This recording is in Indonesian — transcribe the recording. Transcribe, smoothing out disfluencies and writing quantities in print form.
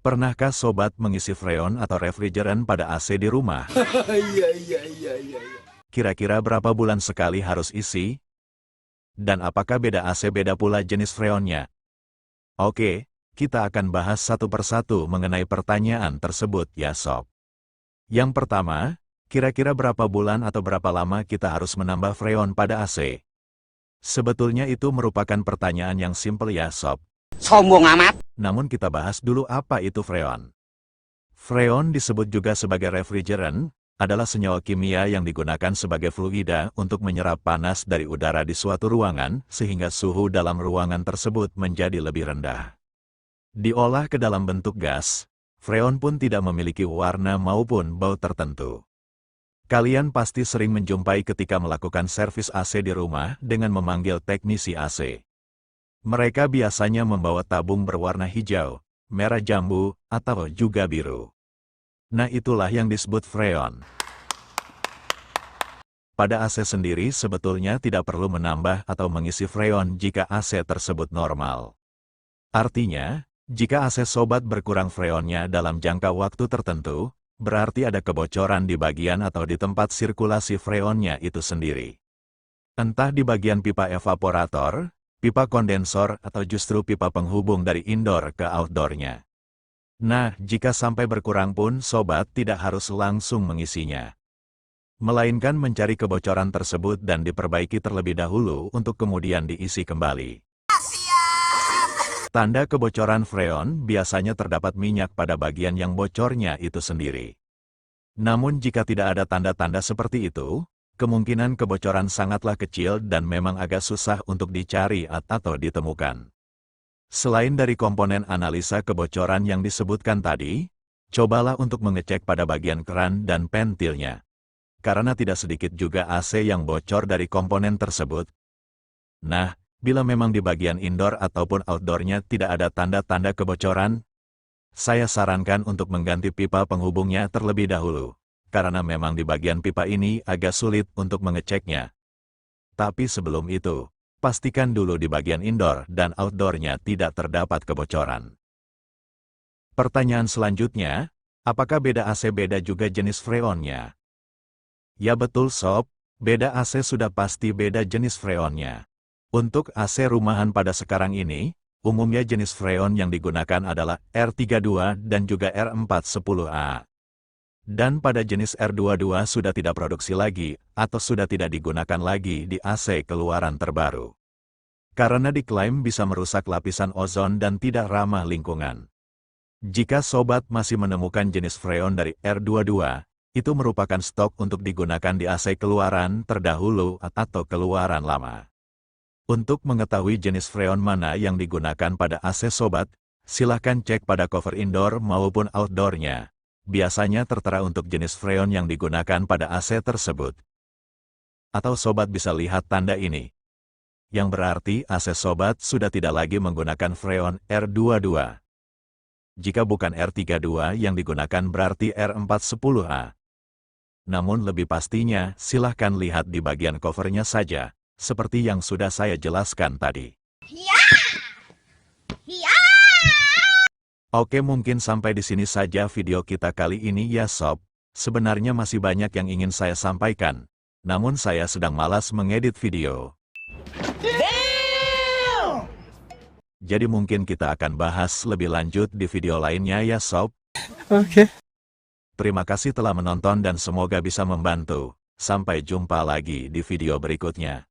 Pernahkah sobat mengisi freon atau refrigeran pada AC di rumah? Iya, iya, iya, iya, iya. Kira-kira berapa bulan sekali harus isi? Dan apakah beda AC beda pula jenis freonnya? Oke, kita akan bahas satu persatu mengenai pertanyaan tersebut ya sob. Yang pertama, kira-kira berapa bulan atau berapa lama kita harus menambah freon pada AC? Sebetulnya itu merupakan pertanyaan yang simpel ya sob. Sombong amat. Namun kita bahas dulu apa itu freon. Freon disebut juga sebagai refrigeran, adalah senyawa kimia yang digunakan sebagai fluida untuk menyerap panas dari udara di suatu ruangan sehingga suhu dalam ruangan tersebut menjadi lebih rendah. Diolah ke dalam bentuk gas, freon pun tidak memiliki warna maupun bau tertentu. Kalian pasti sering menjumpai ketika melakukan servis AC di rumah dengan memanggil teknisi AC. Mereka biasanya membawa tabung berwarna hijau, merah jambu, atau juga biru. Nah itulah yang disebut freon. Pada AC sendiri sebetulnya tidak perlu menambah atau mengisi freon jika AC tersebut normal. Artinya, jika AC sobat berkurang freonnya dalam jangka waktu tertentu, berarti ada kebocoran di bagian atau di tempat sirkulasi freonnya itu sendiri. Entah di bagian pipa evaporator, pipa kondensor, atau justru pipa penghubung dari indoor ke outdoornya. Nah, jika sampai berkurang pun sobat tidak harus langsung mengisinya. Melainkan mencari kebocoran tersebut dan diperbaiki terlebih dahulu untuk kemudian diisi kembali. Tanda kebocoran freon biasanya terdapat minyak pada bagian yang bocornya itu sendiri. Namun jika tidak ada tanda-tanda seperti itu, kemungkinan kebocoran sangatlah kecil dan memang agak susah untuk dicari atau ditemukan. Selain dari komponen analisa kebocoran yang disebutkan tadi, cobalah untuk mengecek pada bagian keran dan pentilnya. Karena tidak sedikit juga AC yang bocor dari komponen tersebut. Nah, bila memang di bagian indoor ataupun outdoornya tidak ada tanda-tanda kebocoran, saya sarankan untuk mengganti pipa penghubungnya terlebih dahulu. Karena memang di bagian pipa ini agak sulit untuk mengeceknya. Tapi sebelum itu, pastikan dulu di bagian indoor dan outdoornya tidak terdapat kebocoran. Pertanyaan selanjutnya, apakah beda AC beda juga jenis freonnya? Ya betul sob, beda AC sudah pasti beda jenis freonnya. Untuk AC rumahan pada sekarang ini, umumnya jenis freon yang digunakan adalah R32 dan juga R410A. Dan pada jenis R22 sudah tidak produksi lagi, atau sudah tidak digunakan lagi di AC keluaran terbaru. Karena diklaim bisa merusak lapisan ozon dan tidak ramah lingkungan. Jika sobat masih menemukan jenis freon dari R22, itu merupakan stok untuk digunakan di AC keluaran terdahulu atau keluaran lama. Untuk mengetahui jenis freon mana yang digunakan pada AC sobat, silahkan cek pada cover indoor maupun outdoornya. Biasanya tertera untuk jenis freon yang digunakan pada AC tersebut. Atau sobat bisa lihat tanda ini. Yang berarti AC sobat sudah tidak lagi menggunakan freon R22. Jika bukan R32 yang digunakan berarti R410A. Namun lebih pastinya, silahkan lihat di bagian covernya saja, seperti yang sudah saya jelaskan tadi. Oke, mungkin sampai di sini saja video kita kali ini ya sob. Sebenarnya masih banyak yang ingin saya sampaikan, namun saya sedang malas mengedit video. Jadi mungkin kita akan bahas lebih lanjut di video lainnya ya sob. Oke. Terima kasih telah menonton dan semoga bisa membantu. Sampai jumpa lagi di video berikutnya.